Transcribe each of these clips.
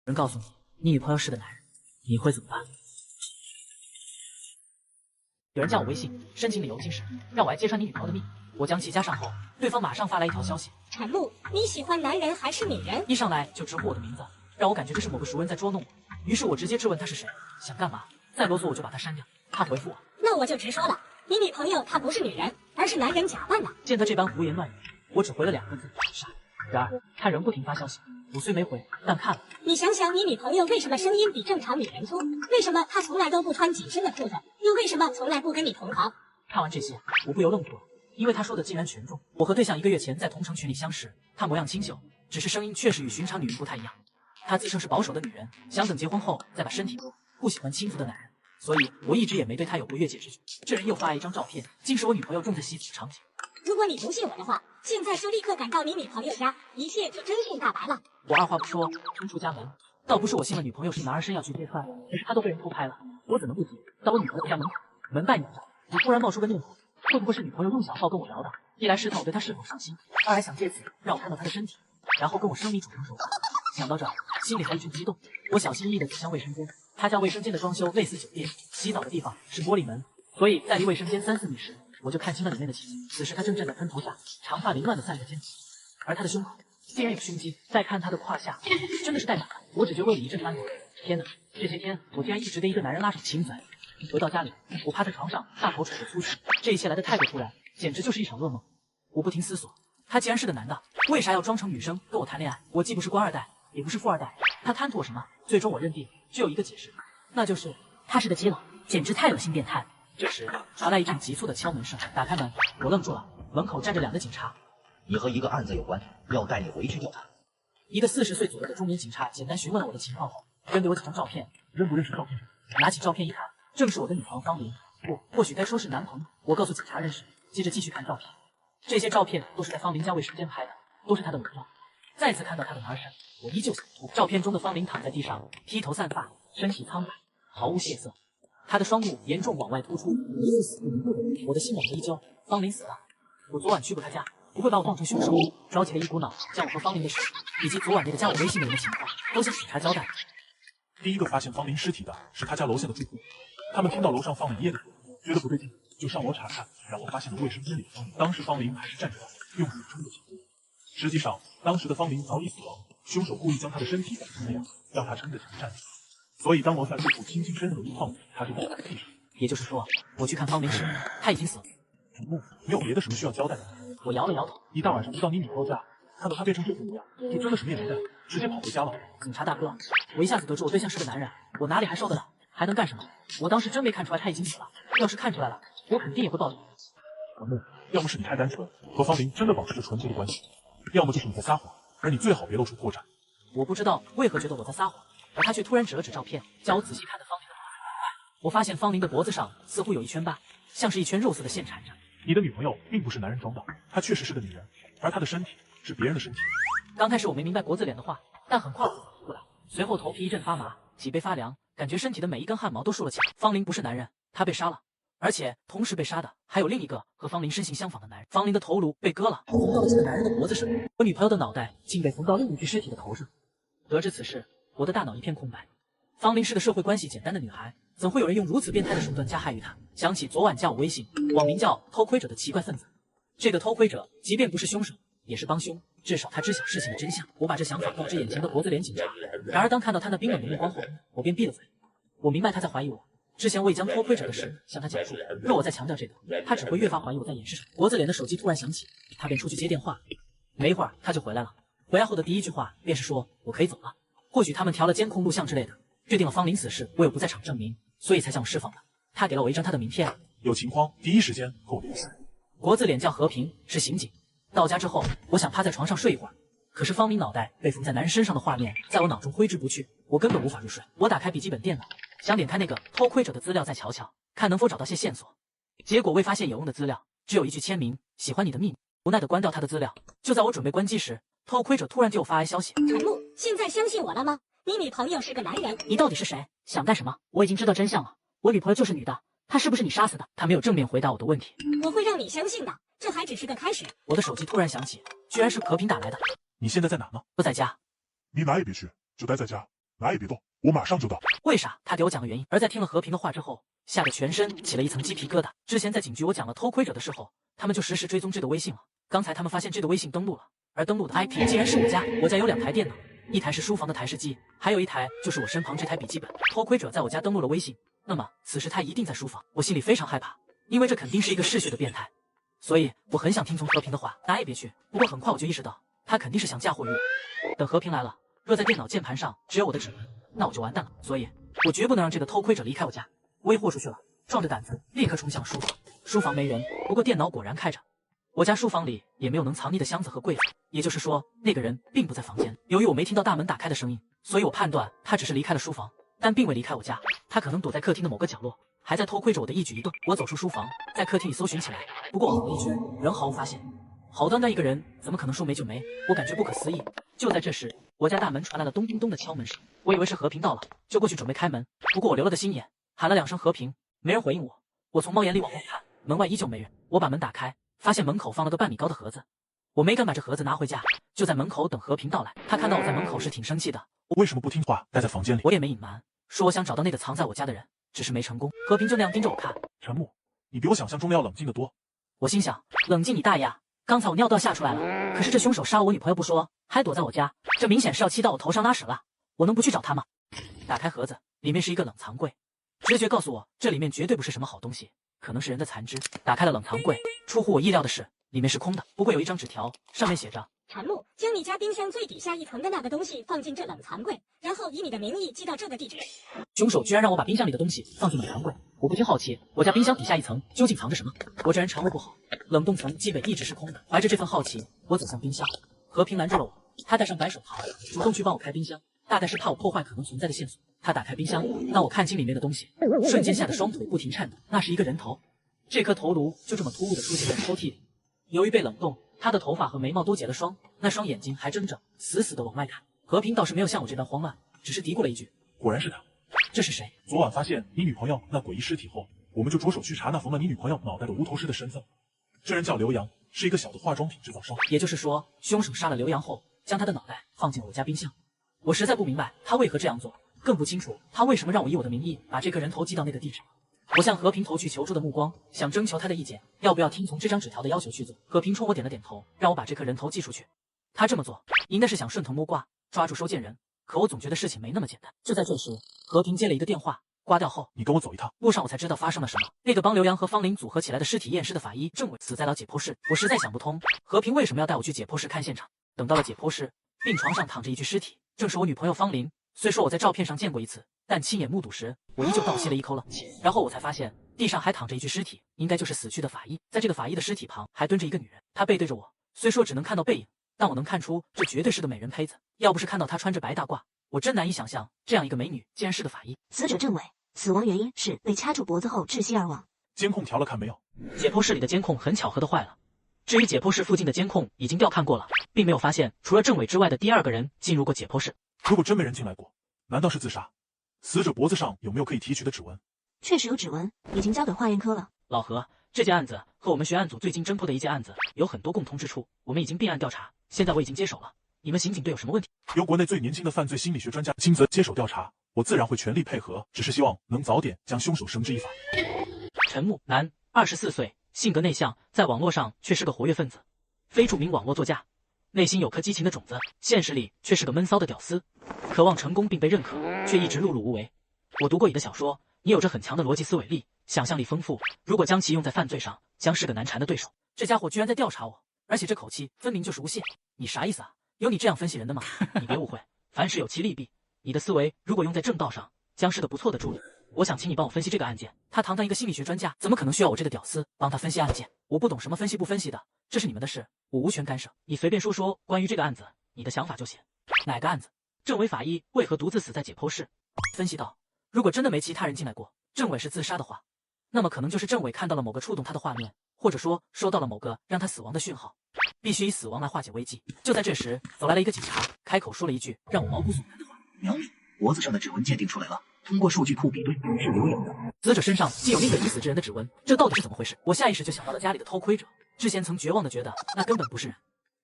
人告诉你，你女朋友是个男人，你会怎么办？有人加我微信，申请理由竟是让我来揭穿你女朋友的秘密。我将其加上后，对方马上发来一条消息：陈木，你喜欢男人还是女人？一上来就直呼我的名字，让我感觉这是某个熟人在捉弄我。于是我直接质问他是谁，想干嘛？再啰嗦我就把他删掉。他回复我：那我就直说了，你女朋友她不是女人，而是男人假扮的。见他这般胡言乱语，我只回了2个字：傻。然而他仍不停发消息，我虽没回，但看了。你想想，你女朋友为什么声音比正常女人粗？为什么她从来都不穿紧身的裤子？又为什么从来不跟你同房？看完这些，我不由愣住了，因为他说的竟然全中。我和对象1个月前在同城群里相识，她模样清秀，只是声音确实与寻常女人不太一样。她自称是保守的女人，想等结婚后再把身体割，不喜欢轻浮的男人，所以我一直也没对她有过越界之举。这人又发来一张照片，竟是我女朋友重在西子的场景。如果你不信我的话，现在就立刻赶到你女朋友家，一切就真相大白了。我二话不说冲出家门，倒不是我信了女朋友是男儿身要去揭穿，只是她都被人偷拍了，我怎能不急？到我女朋友家门口，门半掩着，我突然冒出个念头，会不会是女朋友用小号跟我聊的？一来试探我对她是否上心，二来想借此让我看到她的身体，然后跟我生米煮成熟饭。想到这儿，心里还一阵激动。我小心翼翼地走向卫生间，他家卫生间的装修类似酒店，洗澡的地方是玻璃门，所以在离卫生间3、4米时，我就看清了里面的情景。此时他正站在喷头下，长发凌乱地散着肩，而他的胸口竟然有胸肌。再看他的胯下，真的是带满了。我只觉胃里一阵翻滚。天哪，这些天我竟然一直跟一个男人拉手亲嘴。回到家里，我趴在床上大口喘着粗气，这一切来得太过突然，简直就是一场噩梦。我不停思索，他既然是个男的，为啥要装成女生跟我谈恋爱？我既不是官二代，也不是富二代，他贪图我什么？最终我认定只有一个解释，那就是他是个基佬，简直太恶心变态了。这时传来一阵急促的敲门声，打开门，我愣住了，门口站着2个警察。你和一个案子有关，要带你回去调查。一个40岁左右的中年警察简单询问了我的情况后，扔给我几张照片。认不认识照片？拿起照片一看，正是我的女朋友方琳，或许该说是男朋友。我告诉警察认识，接着继续看照片。这些照片都是在方琳家卫生间拍的，都是她的裸照。再次看到她的男神，我依旧想吐。照片中的方琳躺在地上，披头散发，身体苍白，毫无血色。她的双目严重往外突出，疑似死不瞑目的人。我的心猛地一揪，方琳死了。我昨晚去过她家，不会把我当成凶手。着急的一股脑将我和方琳的事，以及昨晚那个加我微信的人的情况，都向警察交代。第一个发现方琳尸体的是他家楼下的住户，他们听到楼上放了一夜的歌，觉得不对劲，就上楼查看，然后发现了卫生间里的方琳。当时方琳还是站着的，用水冲着墙。实际上，当时的方琳早已死亡，凶手故意将她的身体改成那样，让她撑着墙站着。所以当楼下住户轻轻身上的一碰，她就倒在地上。也就是说，我去看方琳时，她已经死了。陈木，没有别的什么需要交代的。我摇了摇头。一大晚上不到你女朋友家，看到她变成这副模样，就真的什么也没干，直接跑回家了。警察大哥，我一下子得知我对象是个男人，我哪里还受得了？还能干什么？我当时真没看出来他已经死了，要是看出来了，我肯定也会报警。陈木，要么是你太单纯，和方琳真的保持着纯洁的关系，要么就是你在撒谎，而你最好别露出破绽。我不知道为何觉得我在撒谎，而他却突然指了指照片，叫我仔细看的方琳的脖子。我发现方琳的脖子上似乎有一圈疤，像是一圈肉色的线缠着。你的女朋友并不是男人装的，她确实是个女人，而她的身体是别人的身体。刚开始我没明白国字脸的话，但很快我反应过来，随后头皮一阵发麻，脊背发凉，感觉身体的每一根汗毛都竖了起来。方琳不是男人，他被杀了，而且同时被杀的还有另一个和方琳身形相仿的男人。方琳的头颅被割了，缝到了这个男人的脖子上，我女朋友的脑袋竟被缝到另一具尸体的头上。得知此事，我的大脑一片空白。方琳是个社会关系简单的女孩，怎会有人用如此变态的手段加害于她？想起昨晚加我微信，网名叫偷窥者的奇怪分子，这个偷窥者即便不是凶手，也是帮凶，至少他知晓事情的真相。我把这想法告知眼前的国字脸警察，然而当看到他那冰冷的目光后，我便闭了嘴。我明白他在怀疑我，之前我已将偷窥者的事向他讲述，若我再强调这个，他只会越发怀疑我在掩饰什么。国字脸的手机突然响起，他便出去接电话，没一会儿他就回来了。回来后的第一句话便是说我可以走了。或许他们调了监控录像之类的，确定了方琳死时我有不在场证明，所以才将我释放的。他给了我一张他的名片，有情况第一时间和我联系。国字脸叫和平，是刑警。到家之后，我想趴在床上睡一会儿，可是方琳脑袋被缝在男人身上的画面在我脑中挥之不去，我根本无法入睡。我打开笔记本电脑，想点开那个偷窥者的资料再瞧瞧，看能否找到些线索。结果未发现有用的资料，只有一句签名：喜欢你的秘密。无奈的关掉他的资料。就在我准备关机时，偷窥者突然给我发来消息：陈木，现在相信我了吗？你女朋友是个男人。你到底是谁？想干什么？我已经知道真相了，我女朋友就是女的，她是不是你杀死的？她没有正面回答我的问题。我会让你相信的，这还只是个开始。我的手机突然响起，居然是和平打来的。你现在在哪呢？不在家。你哪也别去，就待在家。哪也别动，我马上就到。为啥？他给我讲了原因。而在听了和平的话之后，吓得全身起了一层鸡皮疙瘩。之前在警局我讲了偷窥者的时候，他们就实时追踪这个微信了。刚才他们发现这个微信登录了，而登录的 IP 竟然是我家。我家有2台电脑，一台是书房的台式机，还有一台就是我身旁这台笔记本。偷窥者在我家登录了微信，那么此时他一定在书房。我心里非常害怕，因为这肯定是一个嗜血的变态，所以我很想听从和平的话，哪也别去。不过很快我就意识到，他肯定是想嫁祸于我。等和平来了，若在电脑键盘上只有我的指纹，那我就完蛋了。所以我绝不能让这个偷窥者离开我家。我也豁出去了，壮着胆子立刻冲向书房。书房没人，不过电脑果然开着。我家书房里也没有能藏匿的箱子和柜子，也就是说那个人并不在房间。由于我没听到大门打开的声音，所以我判断他只是离开了书房，但并未离开我家。他可能躲在客厅的某个角落，还在偷窥着我的一举一动。我走出书房，在客厅里搜寻起来，不过我跑了一圈，仍毫无发现。好端端一个人，怎么可能说没就没？我感觉不可思议。就在这时，我家大门传来了咚咚咚的敲门声，我以为是和平到了，就过去准备开门。不过我留了个心眼，喊了2声和平，没人回应我。我从猫眼里往后看，门外依旧没人。我把门打开，发现门口放了个半米高的盒子，我没敢把这盒子拿回家，就在门口等和平到来。他看到我在门口时挺生气的，为什么不听话，待在房间里？我也没隐瞒，说我想找到那个藏在我家的人，只是没成功。和平就那样盯着我看。陈木，你比我想象中的要冷静得多。我心想，冷静你大爷啊！刚才我尿都要吓出来了，可是这凶手杀我女朋友不说，还躲在我家，这明显是要气到我头上拉屎了。我能不去找他吗？打开盒子，里面是一个冷藏柜，直觉告诉我这里面绝对不是什么好东西，可能是人的残肢。打开了冷藏柜，出乎我意料的是，里面是空的，不过有一张纸条，上面写着：陈木，将你家冰箱最底下一层的那个东西放进这冷藏柜，然后以你的名义寄到这个地址。凶手居然让我把冰箱里的东西放进冷藏柜，我不禁好奇，我家冰箱底下一层究竟藏着什么？我这人肠胃不好，冷冻层基本一直是空的。怀着这份好奇，我走向冰箱。和平拦住了我，他戴上白手套，主动去帮我开冰箱，大概是怕我破坏可能存在的线索。他打开冰箱，当我看清里面的东西，瞬间吓得双腿不停颤抖。那是一个人头，这颗头颅就这么突兀的出现在抽屉里。由于被冷冻，他的头发和眉毛都结了霜，那双眼睛还睁着，死死的往外看。和平倒是没有像我这般慌乱，只是嘀咕了一句：果然是他。这是谁？昨晚发现你女朋友那诡异尸体后，我们就着手去查那缝了你女朋友脑袋的无头尸的身份。这人叫刘洋，是一个小的化妆品制造商。也就是说，凶手杀了刘洋后，将他的脑袋放进了我家冰箱。我实在不明白他为何这样做，更不清楚他为什么让我以我的名义把这颗人头寄到那个地址。我向和平投去求助的目光，想征求他的意见，要不要听从这张纸条的要求去做。和平冲我点了点头，让我把这颗人头寄出去。他这么做应该是想顺藤摸瓜，抓住收件人，可我总觉得事情没那么简单。就在这时，和平接了一个电话，挂掉后，你跟我走一趟。路上我才知道发生了什么。那个帮刘洋和方林组合起来的尸体验尸的法医郑伟死在了解剖室。我实在想不通，和平为什么要带我去解剖室看现场。等到了解剖室，病床上躺着一具尸体，正是我女朋友方林。虽说我在照片上见过一次，但亲眼目睹时，我依旧倒吸了一口冷气。然后我才发现，地上还躺着一具尸体，应该就是死去的法医。在这个法医的尸体旁，还蹲着一个女人，她背对着我。虽说只能看到背影，但我能看出这绝对是个美人胚子。要不是看到她穿着白大褂，我真难以想象这样一个美女竟然是个法医。死者郑伟，死亡原因是被掐住脖子后窒息而亡。监控调了看没有？解剖室里的监控很巧合的坏了。至于解剖室附近的监控，已经调看过了，并没有发现除了郑伟之外的第2个人进入过解剖室。如果真没人进来过，难道是自杀？死者脖子上有没有可以提取的指纹？确实有指纹，已经交给化验科了。老何，这件案子和我们悬案组最近侦破的一件案子有很多共同之处，我们已经并案调查，现在我已经接手了。你们刑警队有什么问题？由国内最年轻的犯罪心理学专家亲自接手调查，我自然会全力配合，只是希望能早点将凶手绳之以法。陈木，男，24岁，性格内向，在网络上却是个活跃分子，非著名网络作家，内心有颗激情的种子，现实里却是个闷骚的屌丝，渴望成功并被认可，却一直碌碌无为。我读过你的小说，你有着很强的逻辑思维力，想象力丰富，如果将其用在犯罪上，将是个难缠的对手。这家伙居然在调查我，而且这口气分明就是诬陷。你啥意思啊？有你这样分析人的吗？你别误会，凡事有其利弊，你的思维如果用在正道上，将是个不错的助力。我想请你帮我分析这个案件。他堂堂一个心理学专家，怎么可能需要我这个屌丝帮他分析案件？我不懂什么分析不分析的，这是你们的事，我无权干涉。你随便说说关于这个案子，你的想法就行。哪个案子？郑伟法医为何独自死在解剖室？分析道，如果真的没其他人进来过，郑伟是自杀的话，那么可能就是郑伟看到了某个触动他的画面，或者说收到了某个让他死亡的讯号，必须以死亡来化解危机。就在这时，走来了一个警察，开口说了一句让我毛骨悚然的话：苗米，脖子上的指纹鉴定出来了，通过数据库比对，是刘洋的。死者身上竟有另一个已死之人的指纹，这到底是怎么回事？我下意识就想到了家里的偷窥者，之前曾绝望的觉得那根本不是人，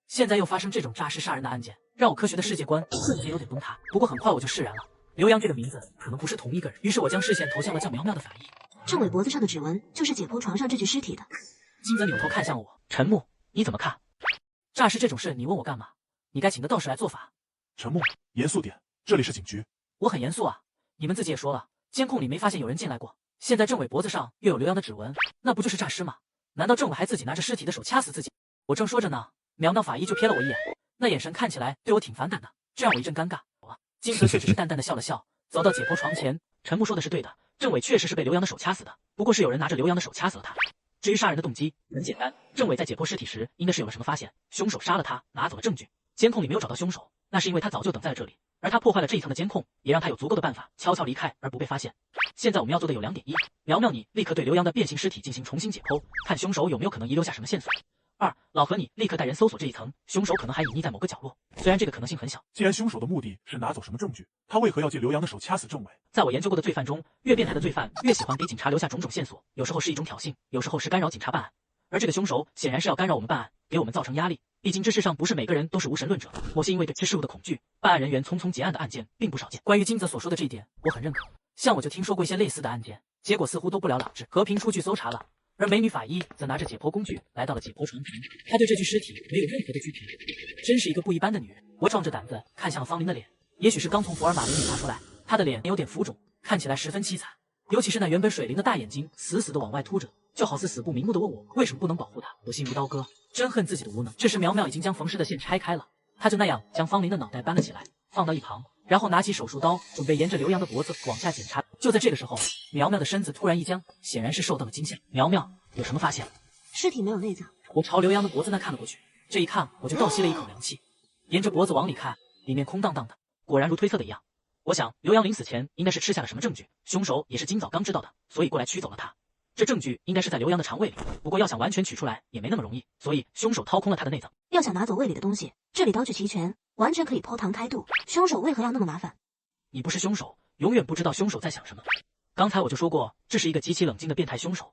现在又发生这种诈尸杀人的案件，让我科学的世界观瞬间有点崩塌。不过很快我就释然了，刘洋这个名字可能不是同一个人，于是我将视线投向了叫苗苗的法医。政委脖子上的指纹就是解剖床上这具尸体的。金泽扭头看向我，陈木，你怎么看？诈尸这种事你问我干嘛？你该请的道士来做法。陈木，严肃点，这里是警局。我很严肃啊，你们自己也说了，监控里没发现有人进来过，现在政委脖子上又有刘洋的指纹，那不就是诈尸吗？难道政委还自己拿着尸体的手掐死自己？我正说着呢，苗苗法医就瞥了我一眼，那眼神看起来对我挺反感的，这让我一阵尴尬。金泽却只是淡淡的笑了笑，走到解剖床前。陈木说的是对的，政委确实是被刘洋的手掐死的，不过是有人拿着刘洋的手掐死了他。至于杀人的动机，很简单，政委在解剖尸体时应该是有了什么发现，凶手杀了他，拿走了证据。监控里没有找到凶手，那是因为他早就等在了这里，而他破坏了这一层的监控，也让他有足够的办法悄悄离开而不被发现。现在我们要做的有2点：1，苗苗你立刻对刘洋的变性尸体进行重新解剖，看凶手有没有可能遗留下什么线索。2，老何你立刻带人搜索这一层，凶手可能还隐匿在某个角落，虽然这个可能性很小。既然凶手的目的是拿走什么证据，他为何要借刘洋的手掐死政委？在我研究过的罪犯中，越变态的罪犯越喜欢给警察留下种种线索，有时候是一种挑衅，有时候是干扰警察办案。而这个凶手显然是要干扰我们办案，给我们造成压力。毕竟这世上不是每个人都是无神论者，某些因为对这事物的恐惧，办案人员匆匆结案的案件并不少见。关于金泽所说的这一点，我很认可。像我就听说过一些类似的案件，结果似乎都不了了之。和平出去搜查了，而美女法医则拿着解剖工具来到了解剖床前，她对这具尸体没有任何的拘评，真是一个不一般的女人。我壮着胆子看向了方琳的脸，也许是刚从福尔马林里爬出来，她的脸有点浮肿，看起来十分凄惨，尤其是那原本水灵的大眼睛死死的往外凸着，就好似死不瞑目的问我为什么不能保护她。我心如刀割，真恨自己的无能。这时苗苗已经将缝尸的线拆开了，她就那样将方琳的脑袋搬了起来，放到一旁，然后拿起手术刀，准备沿着刘洋的脖子往下检查。就在这个时候，苗苗的身子突然一僵，显然是受到了惊吓。苗苗有什么发现？尸体没有内脏。我朝刘洋的脖子那看了过去，这一看我就倒吸了一口凉气。沿着脖子往里看，里面空荡荡的，果然如推测的一样。我想刘洋临死前应该是吃下了什么证据，凶手也是今早刚知道的，所以过来取走了他。这证据应该是在刘洋的肠胃里，不过要想完全取出来也没那么容易，所以凶手掏空了他的内脏。要想拿走胃里的东西，这里刀具齐全，完全可以剖膛开肚。凶手为何要那么麻烦？你不是凶手，永远不知道凶手在想什么。刚才我就说过，这是一个极其冷静的变态凶手，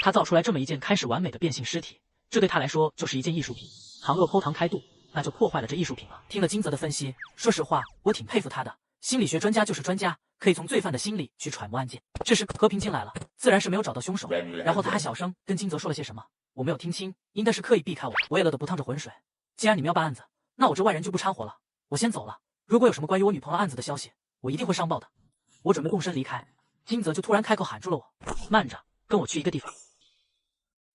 他造出来这么一件开始完美的变性尸体，这对他来说就是一件艺术品。倘若剖膛开肚，那就破坏了这艺术品了。听了金泽的分析，说实话，我挺佩服他的。心理学专家就是专家，可以从罪犯的心理去揣摩案件。这时和平进来了，自然是没有找到凶手，然后他还小声跟金泽说了些什么，我没有听清，应该是刻意避开我。我也乐得不趟着浑水，既然你们要办案子，那我这外人就不掺和了，我先走了。如果有什么关于我女朋友案子的消息，我一定会上报的。我准备动身离开，金泽就突然开口喊住了我，慢着，跟我去一个地方。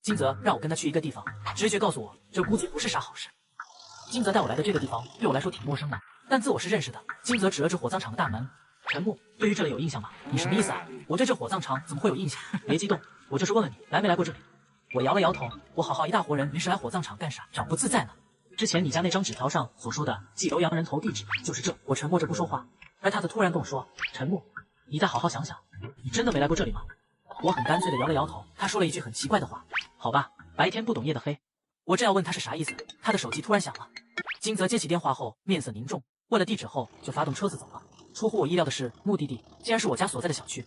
金泽让我跟他去一个地方，直觉告诉我这估计不是啥好事。金泽带我来的这个地方对我来说挺陌生的，但自我是认识的。金泽指了指火葬场的大门，陈木，对于这里有印象吗？你什么意思啊？我对这火葬场怎么会有印象？别激动，我就是问问你来没来过这里。我摇了摇头，我好好一大活人，没事来火葬场干啥？长不自在呢。之前你家那张纸条上所说的寄刘洋人头地址就是这。我沉默着不说话，而他则突然跟我说，陈木，你再好好想想，你真的没来过这里吗？我很干脆的摇了摇头。他说了一句很奇怪的话，好吧，白天不懂夜的黑。我正要问他是啥意思，他的手机突然响了。金泽接起电话后面色凝重，问了地址后就发动车子走了。出乎我意料的是，目的地竟然是我家所在的小区。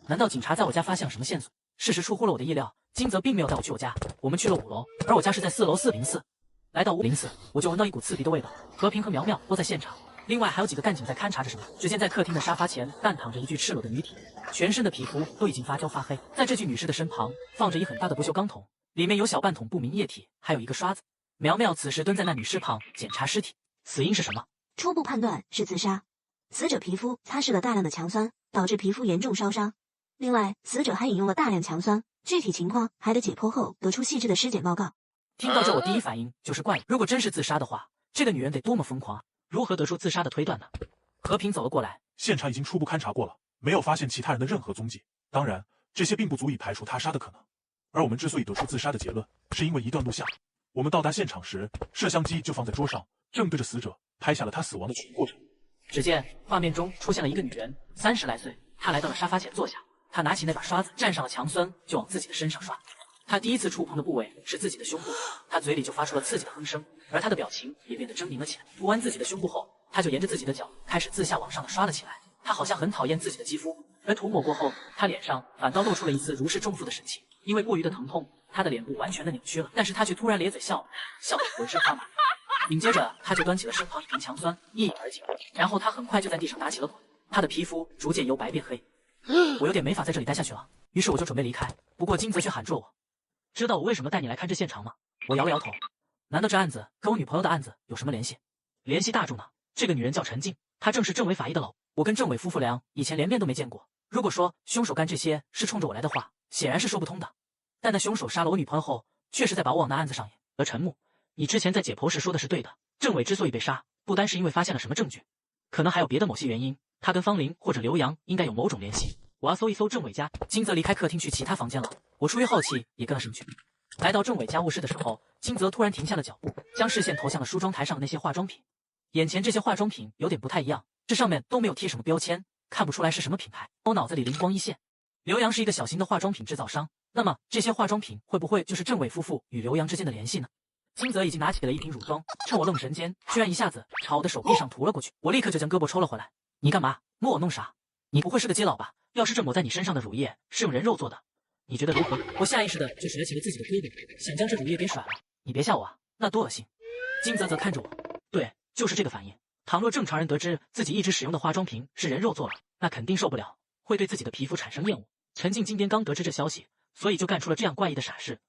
难道警察在我家发现了什么线索？事实出乎了我的意料，金泽并没有带我去我家，我们去了5楼，而我家是在4楼404。来到504，我就闻到一股刺鼻的味道。和平和苗苗都在现场，另外还有几个干警在勘察着什么。只见在客厅的沙发前半躺着一具赤裸的女体，全身的皮肤都已经发焦发黑。在这具女士的身旁放着一很大的不锈钢桶，里面有小半桶不明液体，还有一个刷子。苗苗此时蹲在那女尸旁检查尸体，死因是什么？初步判断是自杀，死者皮肤擦拭了大量的强酸，导致皮肤严重烧伤。另外，死者还饮用了大量强酸，具体情况还得解剖后得出细致的尸检报告。听到这，我第一反应就是怪异。如果真是自杀的话，这个女人得多么疯狂啊！如何得出自杀的推断呢？和平走了过来，现场已经初步勘查过了，没有发现其他人的任何踪迹。当然，这些并不足以排除他杀的可能。而我们之所以得出自杀的结论，是因为一段录像。我们到达现场时，摄像机就放在桌上，正对着死者拍下了他死亡的全过程。只见画面中出现了一个女人，30来岁，她来到了沙发前坐下，她拿起那把刷子，蘸上了强酸，就往自己的身上刷。她第一次触碰的部位是自己的胸部，她嘴里就发出了刺激的哼声，而她的表情也变得狰狞了起来。涂完自己的胸部后，她就沿着自己的脚开始自下往上的刷了起来。她好像很讨厌自己的肌肤，而涂抹过后，她脸上反倒露出了一丝如释重负的神情。因为过于的疼痛，她的脸部完全的扭曲了，但是她却突然咧嘴笑了，笑得浑身发麻。紧接着，她就端起了身旁一瓶强酸，一饮而尽。然后她很快就在地上打起了滚，他的皮肤逐渐由白变黑。我有点没法在这里待下去了，于是我就准备离开。不过金泽却喊住了我。知道我为什么带你来看这现场吗？我摇了摇头。难道这案子跟我女朋友的案子有什么联系？联系大住呢。这个女人叫陈静，她正是政委法医的老婆。我跟政委夫妇俩以前连面都没见过。如果说凶手干这些是冲着我来的话，显然是说不通的。但那凶手杀了我女朋友后，确实在把我往那案子上引。而陈木，你之前在解剖时说的是对的，政委之所以被杀，不单是因为发现了什么证据，可能还有别的某些原因。他跟方林或者刘洋应该有某种联系。我要搜一搜政委家。金泽离开客厅去其他房间了，我出于好奇也跟了上去。来到政委家卧室的时候，金泽突然停下了脚步，将视线投向了梳妆台上的那些化妆品。眼前这些化妆品有点不太一样，这上面都没有贴什么标签，看不出来是什么品牌。我脑子里灵光一现，刘洋是一个小型的化妆品制造商，那么这些化妆品会不会就是政委夫妇与刘洋之间的联系呢？金泽已经拿起了一瓶乳妆，趁我愣神间，居然一下子朝我的手臂上涂了过去。我立刻就将胳膊抽了回来。你干嘛？摸我弄啥？你不会是个基佬吧？要是这抹在你身上的乳液是用人肉做的，你觉得如何？我下意识的就甩起了自己的胳膊，想将这乳液给甩了。你别吓我啊，那多恶心！金泽则看着我，对，就是这个反应。倘若正常人得知自己一直使用的化妆品是人肉做了，那肯定受不了，会对自己的皮肤产生厌恶。陈静今天刚得知这消息，所以就干出了这样怪异的傻事。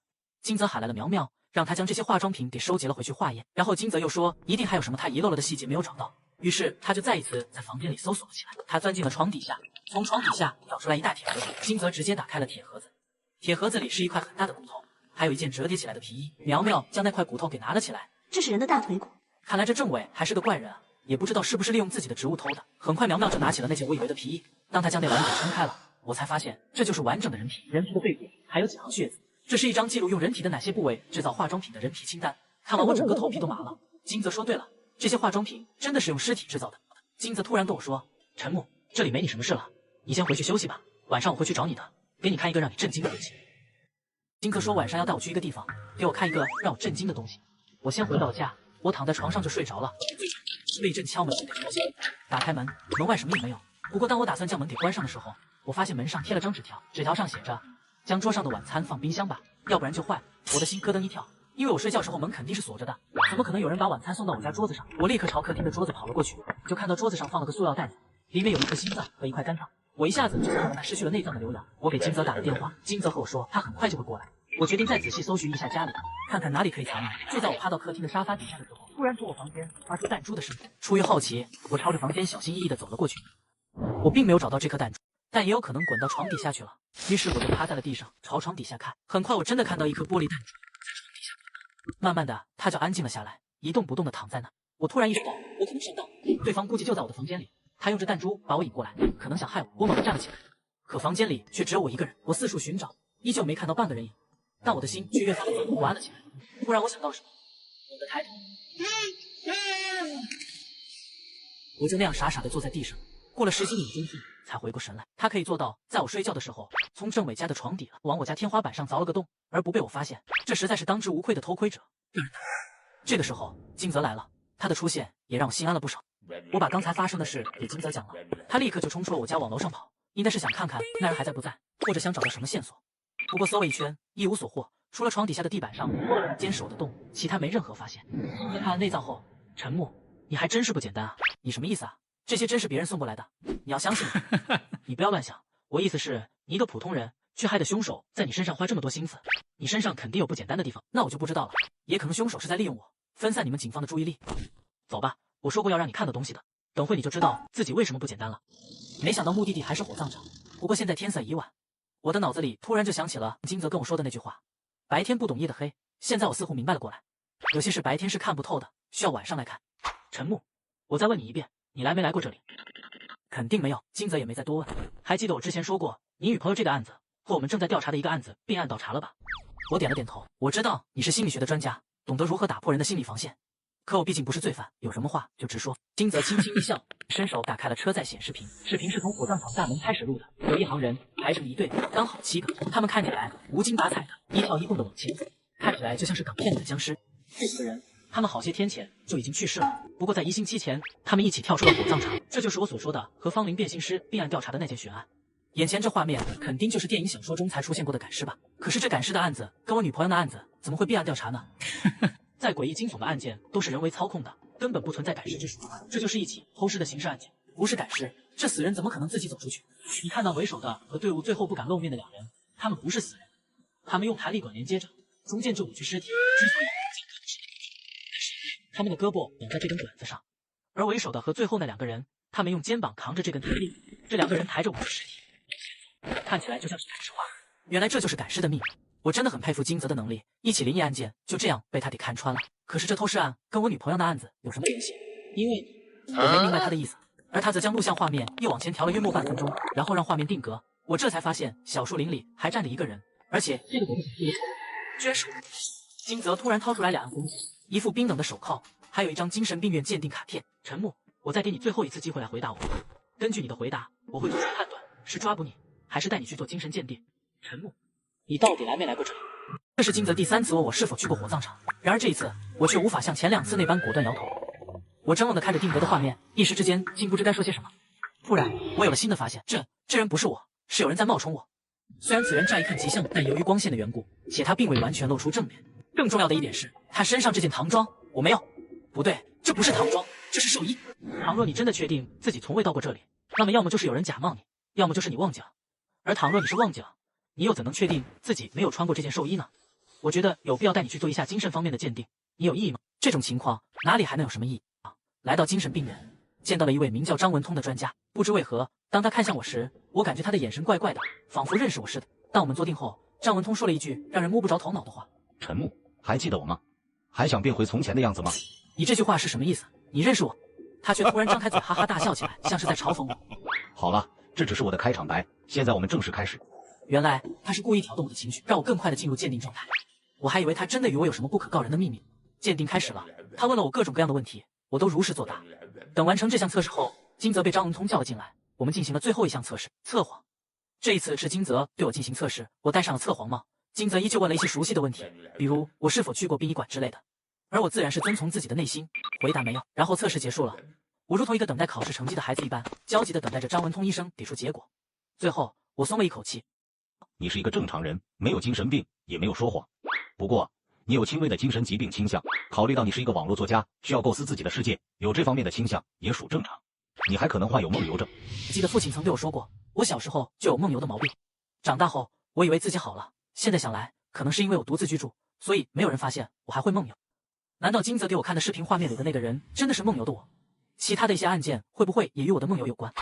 金泽喊来了苗苗，让他将这些化妆品给收集了回去化验。然后金泽又说，一定还有什么他遗漏了的细节没有找到。于是他就再一次在房间里搜索了起来。他钻进了床底下，从床底下找出来一大铁盒子。金泽直接打开了铁盒子，铁盒子里是一块很大的骨头，还有一件折叠起来的皮衣。苗苗将那块骨头给拿了起来，这是人的大腿骨。看来这政委还是个怪人啊，也不知道是不是利用自己的职务偷的。很快苗苗就拿起了那件我以为的皮衣，当他将那碗给撑开了，我才发现这就是完整的人皮，人皮的背部还有几行血渍。这是一张记录用人体的哪些部位制造化妆品的人皮清单。看完我整个头皮都麻了。金泽说对了，这些化妆品真的是用尸体制造的。金泽突然跟我说，陈木，这里没你什么事了，你先回去休息吧，晚上我会去找你的，给你看一个让你震惊的东西。金泽说晚上要带我去一个地方，给我看一个让我震惊的东西。我先回到家，我躺在床上就睡着了，被一阵敲门给吵醒。打开门，门外什么也没有。不过当我打算将门给关上的时候，我发现门上贴了张纸条，纸条上写着，将桌上的晚餐放冰箱吧，要不然就坏。我的心咯噔一跳，因为我睡觉时候门肯定是锁着的，怎么可能有人把晚餐送到我家桌子上？我立刻朝客厅的桌子跑了过去，就看到桌子上放了个塑料袋子，里面有一颗心脏和一块肝脏。我一下子就想到那失去了内脏的刘洋。我给金泽打了电话，金泽和我说他很快就会过来。我决定再仔细搜寻一下家里，看看哪里可以藏匿。就在我趴到客厅的沙发底下的时候，突然从我房间发出弹珠的声音。出于好奇，我朝着房间小心翼翼地走了过去。我并没有找到这颗弹珠，但也有可能滚到床底下去了。于是我就趴在了地上，朝床底下看。很快我真的看到一颗玻璃弹珠在床底下滚动，慢慢的它就安静了下来，一动不动地躺在那。我突然意识到我可能上当，对方估计就在我的房间里，他用这弹珠把我引过来，可能想害我。我猛地站了起来，可房间里却只有我一个人。我四处寻找，依旧没看到半个人影，但我的心却越发的不安了起来。突然我想到了什么，猛地抬头，我就那样傻傻的坐在地上，过了10几秒钟后才回过神来。他可以做到在我睡觉的时候，从政委家的床底往我家天花板上凿了个洞，而不被我发现，这实在是当之无愧的偷窥者。这个时候金泽来了，他的出现也让我心安了不少。我把刚才发生的事给金泽讲了，他立刻就冲出了我家往楼上跑，应该是想看看那人还在不在，或者想找到什么线索。不过搜了一圈一无所获，除了床底下的地板上破了2间手的洞，其他没任何发现。在看了内脏后，陈木，你还真是不简单啊！你什么意思啊？这些真是别人送过来的，你要相信我。你不要乱想，我意思是你一个普通人，却害得凶手在你身上花这么多心思，你身上肯定有不简单的地方。那我就不知道了，也可能凶手是在利用我，分散你们警方的注意力。走吧，我说过要让你看到东西的，等会你就知道自己为什么不简单了。没想到目的地还是火葬场，不过现在天色已晚，我的脑子里突然就想起了金泽跟我说的那句话，白天不懂夜的黑。现在我似乎明白了过来，有些事白天是看不透的，需要晚上来看。陈木，我再问你一遍，你来没来过这里？肯定没有。金泽也没再多问。还记得我之前说过你女朋友这个案子和我们正在调查的一个案子并案倒查了吧？我点了点头。我知道你是心理学的专家，懂得如何打破人的心理防线，可我毕竟不是罪犯，有什么话就直说。金泽轻轻一笑，伸手打开了车载显示屏，视频是从火葬场大门开始录的，有一行人排成一队，刚好7个，他们看起来无精打采的，一跳一蹦的往前走，看起来就像是港片里的僵尸。这几个人，他们好些天前就已经去世了，不过在1星期前，他们一起跳出了火葬场，这就是我所说的和方林变性师并案调查的那件悬案。眼前这画面肯定就是电影小说中才出现过的赶尸吧？可是这赶尸的案子跟我女朋友的案子怎么会并案调查呢？再诡异惊悚的案件都是人为操控的，根本不存在赶尸之说，这就是一起偷尸的刑事案件，不是赶尸这死人怎么可能自己走出去？你看到为首的和队伍最后不敢露面的两人，他们不是死人，他们用弹力管连接着，中间这5具尸体之所以他们的胳膊绑在这根管子上，而为首的和最后那2个人，他们用肩膀扛着这根弹力，这2个人抬着5具尸体，看起来就像是赶尸花。原来这就是赶尸的秘密。我真的很佩服金泽的能力，一起灵异案件就这样被他给看穿了。可是这偷尸案跟我女朋友的案子有什么联系？因为我没明白他的意思，而他则将录像画面又往前调了约莫半分钟，然后让画面定格。我这才发现小树林里还站着一个人，而且这个人居然是我。金泽突然掏出来2样东西，一副冰冷的手铐，还有一张精神病院鉴定卡片。陈木，我再给你最后一次机会来回答我，根据你的回答，我会做出判断，是抓捕你，还是带你去做精神鉴定。陈木，你到底来没来过这里？这是金泽第3次问我是否去过火葬场，然而这一次我却无法像前2次那般果断摇头。我怔愣地看着定格的画面，一时之间竟不知该说些什么。突然，我有了新的发现，这人不是我，是有人在冒充我。虽然此人乍一看极像，但由于光线的缘故，且他并未完全露出正脸。更重要的一点是，他身上这件唐装我没有。不对，这不是唐装，这是寿衣。倘若你真的确定自己从未到过这里，那么要么就是有人假冒你，要么就是你忘记了。而倘若你是忘记了，你又怎能确定自己没有穿过这件寿衣呢？我觉得有必要带你去做一下精神方面的鉴定，你有异议吗？这种情况哪里还能有什么异议啊？来到精神病院，见到了一位名叫张文通的专家。不知为何，当他看向我时，我感觉他的眼神怪怪的，仿佛认识我似的。当我们坐定后，张文通说了一句让人摸不着头脑的话：陈木，还记得我吗？还想变回从前的样子吗？你这句话是什么意思？你认识我？他却突然张开嘴哈哈大笑起来，像是在嘲讽我。好了，这只是我的开场白，现在我们正式开始。原来他是故意挑动我的情绪，让我更快的进入鉴定状态。我还以为他真的与我有什么不可告人的秘密。鉴定开始了，他问了我各种各样的问题，我都如实作答。等完成这项测试后，金泽被张文通叫了进来，我们进行了最后一项测试——测谎。这一次是金泽对我进行测试，我戴上了测谎帽。金泽依旧问了一些熟悉的问题，比如我是否去过殡仪馆之类的，而我自然是遵从自己的内心，回答没有。然后测试结束了，我如同一个等待考试成绩的孩子一般，焦急地等待着张文通医生给出结果。最后，我松了一口气。你是一个正常人，没有精神病，也没有说谎。不过，你有轻微的精神疾病倾向。考虑到你是一个网络作家，需要构思自己的世界，有这方面的倾向也属正常。你还可能患有梦游症。记得父亲曾对我说过，我小时候就有梦游的毛病。长大后，我以为自己好了，现在想来，可能是因为我独自居住，所以没有人发现我还会梦游。难道金泽给我看的视频画面里的那个人真的是梦游的我？其他的一些案件会不会也与我的梦游有关？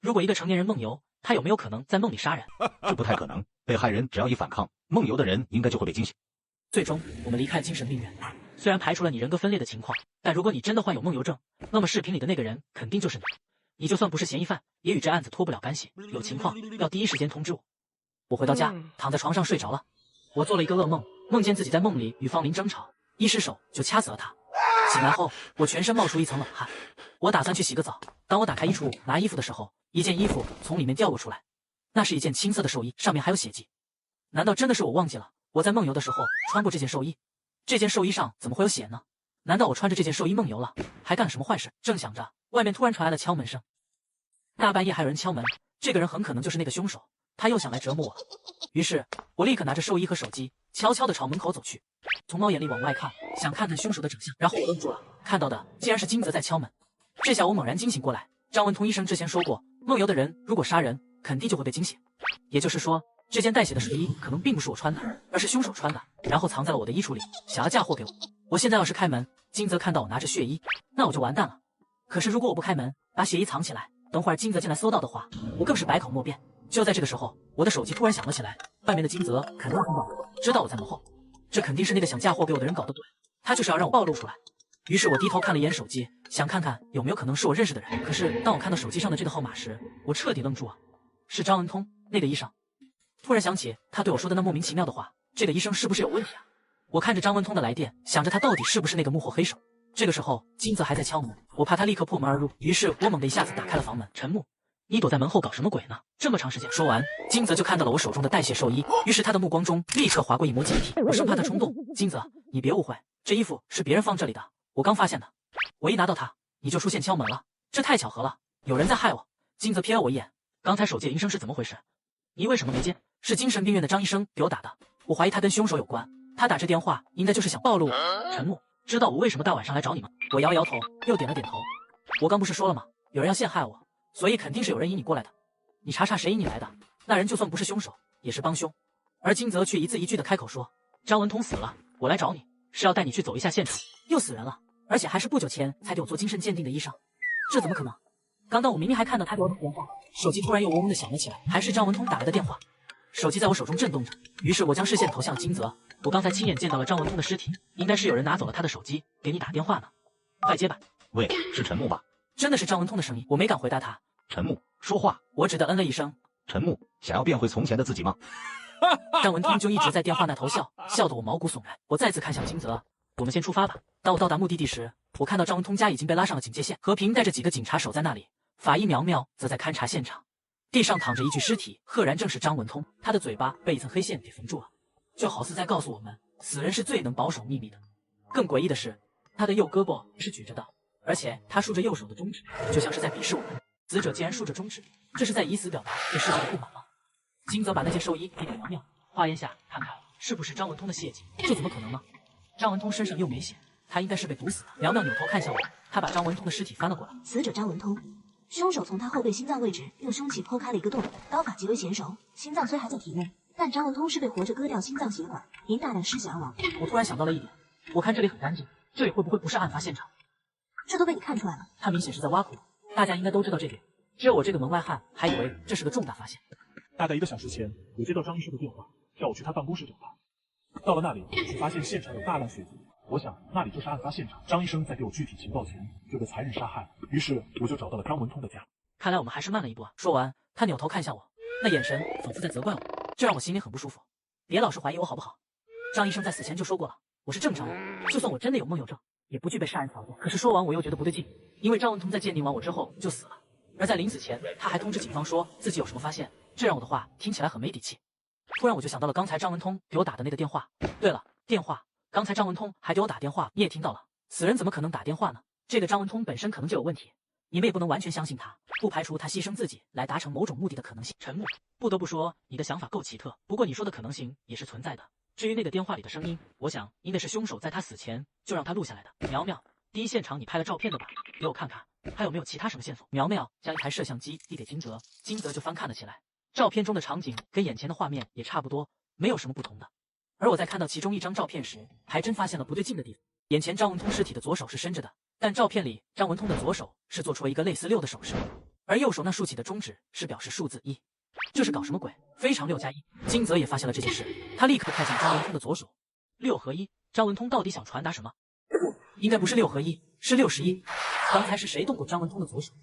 如果一个成年人梦游，他有没有可能在梦里杀人？这不太可能，被害人只要一反抗，梦游的人应该就会被惊醒。最终，我们离开了精神病院。虽然排除了你人格分裂的情况，但如果你真的患有梦游症，那么视频里的那个人肯定就是你。你就算不是嫌疑犯，也与这案子脱不了干系。有情况要第一时间通知我。我回到家，躺在床上睡着了。我做了一个噩梦，梦见自己在梦里与方林争吵，一失手就掐死了他。醒来后，我全身冒出一层冷汗。我打算去洗个澡。当我打开衣橱拿衣服的时候，一件衣服从里面掉落出来，那是一件青色的寿衣，上面还有血迹。难道真的是我忘记了我在梦游的时候穿过这件寿衣？这件寿衣上怎么会有血呢？难道我穿着这件寿衣梦游了，还干了什么坏事？正想着，外面突然传来了敲门声。大半夜还有人敲门，这个人很可能就是那个凶手，他又想来折磨我了。于是我立刻拿着寿衣和手机，悄悄地朝门口走去，从猫眼里往外看，想看看凶手的长相。然后我愣住了，看到的竟然是金泽在敲门。这下我猛然惊醒过来。张文通医生之前说过，梦游的人如果杀人，肯定就会被惊醒。也就是说，这件带血的睡衣可能并不是我穿的，而是凶手穿的，然后藏在了我的衣橱里，想要嫁祸给我。我现在要是开门，金泽看到我拿着血衣，那我就完蛋了。可是如果我不开门，把血衣藏起来，等会儿金泽进来搜到的话，我更是百口莫辩。就在这个时候，我的手机突然响了起来，外面的金泽肯定听到了，知道我在门后。这肯定是那个想嫁祸给我的人搞的鬼，他就是要让我暴露出来。于是我低头看了一眼手机，想看看有没有可能是我认识的人。可是当我看到手机上的这个号码时，我彻底愣住啊！是张文通，那个医生。突然想起他对我说的那莫名其妙的话，这个医生是不是有问题啊？我看着张文通的来电，想着他到底是不是那个幕后黑手。这个时候，金泽还在敲门，我怕他立刻破门而入，于是我猛地一下子打开了房门。陈木，你躲在门后搞什么鬼呢？这么长时间。说完，金泽就看到了我手中的带血寿衣，于是他的目光中立刻划过一抹警惕。我生怕他冲动。金泽，你别误会，这衣服是别人放这里的，我刚发现的。我一拿到它，你就出现敲门了，这太巧合了，有人在害我。金泽瞥了我一眼，刚才手机铃声是怎么回事？你为什么没接？是精神病院的张医生给我打的，我怀疑他跟凶手有关，他打这电话应该就是想暴露我。陈木，知道我为什么大晚上来找你吗？我摇了摇头，又点了点头。我刚不是说了吗？有人要陷害我，所以肯定是有人引你过来的。你查查谁引你来的，那人就算不是凶手，也是帮凶。而金泽却一字一句的开口说：“张文通死了，我来找你，是要带你去走一下现场。又死人了，而且还是不久前才给我做精神鉴定的医生，这怎么可能？刚刚我明明还看到他给我打电话，手机突然又嗡嗡的响了起来，还是张文通打来的电话。手机在我手中震动着，于是我将视线投向金泽。我刚才亲眼见到了张文通的尸体，应该是有人拿走了他的手机，给你打电话呢。快接吧。”喂，是陈木吧？真的是张文通的声音，我没敢回答他。陈木，说话。我只得嗯了一声。陈木，想要变回从前的自己吗？张文通就一直在电话那头笑，笑得我毛骨悚然。我再次看向金泽，我们先出发吧。当我到达目的地时，我看到张文通家已经被拉上了警戒线，和平带着几个警察守在那里，法医苗苗则在勘察现场。地上躺着一具尸体，赫然正是张文通，他的嘴巴被一层黑线给缝住了，就好似在告诉我们，死人是最能保守秘密的。更诡异的是，他的右胳膊是举着的，而且他竖着右手的中指，就像是在鄙视我们。死者竟然竖着中指，这是在以死表达对世界的不满吗？金泽把那件寿衣递给苗苗，化验下看看是不是张文通的血迹，这怎么可能呢？张文通身上又没血，他应该是被毒死的。苗苗扭头看向我，他把张文通的尸体翻了过来。死者张文通，凶手从他后背心脏位置用凶器剖开了一个洞，刀法极为娴熟。心脏虽还在体内，但张文通是被活着割掉心脏血管，因大量失血而亡。我突然想到了一点，我看这里很干净，这里会不会不是案发现场？这都被你看出来了。他明显是在挖苦我，大家应该都知道这点，只有我这个门外汉还以为这是个重大发现。大概1个小时前，我接到张医生的电话，叫我去他办公室找他。到了那里，只发现现场有大量血迹，我想那里就是案发现场。张医生在给我具体情报前就被残忍杀害了，于是我就找到了张文通的家。看来我们还是慢了一步啊。说完，他扭头看向我，那眼神仿佛在责怪我，这让我心里很不舒服。别老是怀疑我好不好？张医生在死前就说过了，我是正常人，就算我真的有梦游症，也不具备杀人条件。可是说完我又觉得不对劲，因为张文通在鉴定完我之后就死了，而在临死前他还通知警方说自己有什么发现，这让我的话听起来很没底气。突然我就想到了刚才张文通给我打的那个电话。对了，电话，刚才张文通还给我打电话，你也听到了。死人怎么可能打电话呢？这个张文通本身可能就有问题，你们也不能完全相信他，不排除他牺牲自己来达成某种目的的可能性。陈木，不得不说你的想法够奇特，不过你说的可能性也是存在的。至于那个电话里的声音，我想应该是凶手在他死前就让他录下来的。苗苗，第一现场你拍了照片的吧？给我看看，还有没有其他什么线索？苗苗将一台摄像机递给金泽，金泽就翻看了起来。照片中的场景跟眼前的画面也差不多，没有什么不同的。而我在看到其中一张照片时，还真发现了不对劲的地方。眼前张文通尸体的左手是伸着的，但照片里张文通的左手是做出了一个类似6的手势，而右手那竖起的中指是表示数字1。这是搞什么鬼？非常6+1。金泽也发现了这件事，他立刻看向张文通的左手，6和1，张文通到底想传达什么？应该不是6和1，是61。刚才是谁动过张文通的左手？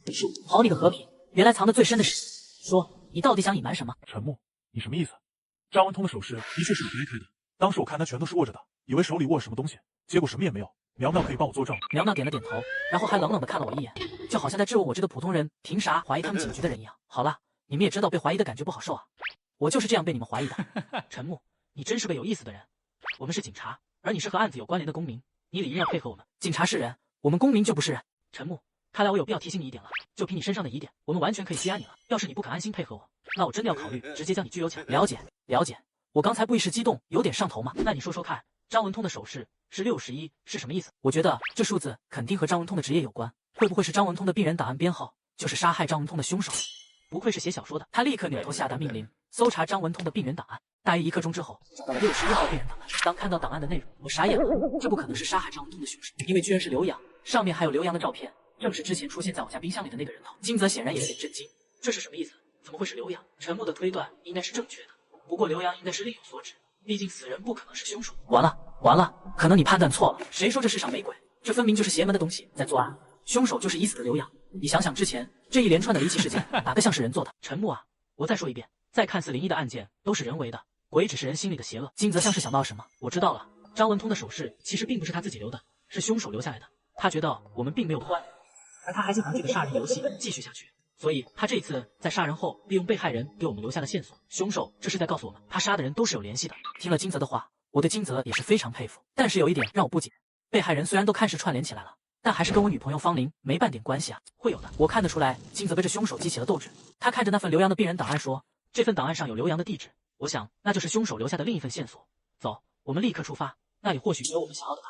好你个和平，原来藏得最深的是……说，你到底想隐瞒什么？陈木，你什么意思？张文通的手势的确是我掰开的，当时我看他全都是握着的，以为手里握什么东西，结果什么也没有。苗苗可以帮我作证。苗苗点了点头，然后还冷冷地看了我一眼，就好像在质问我这个普通人凭啥怀疑他们警局的人一样。好了，你们也知道被怀疑的感觉不好受啊，我就是这样被你们怀疑的。陈木，你真是个有意思的人。我们是警察，而你是和案子有关联的公民，你理应要配合我们。警察是人，我们公民就不是人。陈木，看来我有必要提醒你一点了，就凭你身上的疑点，我们完全可以羁押你了。要是你不肯安心配合我，那我真的要考虑直接将你拘留起来。了解，了解。我刚才不一时激动，有点上头嘛。那你说说看，张文通的手势是61是什么意思？我觉得这数字肯定和张文通的职业有关，会不会是张文通的病人档案编号就是杀害张文通的凶手？不愧是写小说的。他立刻扭头下达命令，搜查张文通的病人档案。大约1刻钟之后，找到了61号病人档案。当看到档案的内容，我傻眼了，这不可能是杀害张文通的凶手，因为居然是刘洋，上面还有刘洋的照片，正是之前出现在我家冰箱里的那个人头。金泽显然也有点震惊，这是什么意思？怎么会是刘洋？陈木的推断应该是正确的，不过刘洋应该是另有所指，毕竟死人不可能是凶手。完了完了，可能你判断错了。谁说这世上没鬼？这分明就是邪门的东西在作案，凶手就是已死的刘洋。你想想之前这一连串的离奇事件，哪个像是人做的？陈木啊，我再说一遍，再看似灵异的案件都是人为的，鬼只是人心里的邪恶。金泽像是想到了什么，我知道了，张文通的手势其实并不是他自己留的，是凶手留下来的。他觉得我们并没有破案，而他还想让这个杀人游戏继续下去，所以他这一次在杀人后利用被害人给我们留下的线索。凶手这是在告诉我们，他杀的人都是有联系的。听了金泽的话，我对金泽也是非常佩服，但是有一点让我不解，被害人虽然都看似串联起来了，但还是跟我女朋友方玲没半点关系啊。会有的，我看得出来，金泽被这凶手激起了斗志。他看着那份刘洋的病人档案说，这份档案上有刘洋的地址，我想那就是凶手留下的另一份线索。走，我们立刻出发，那里或许有我们想要的他。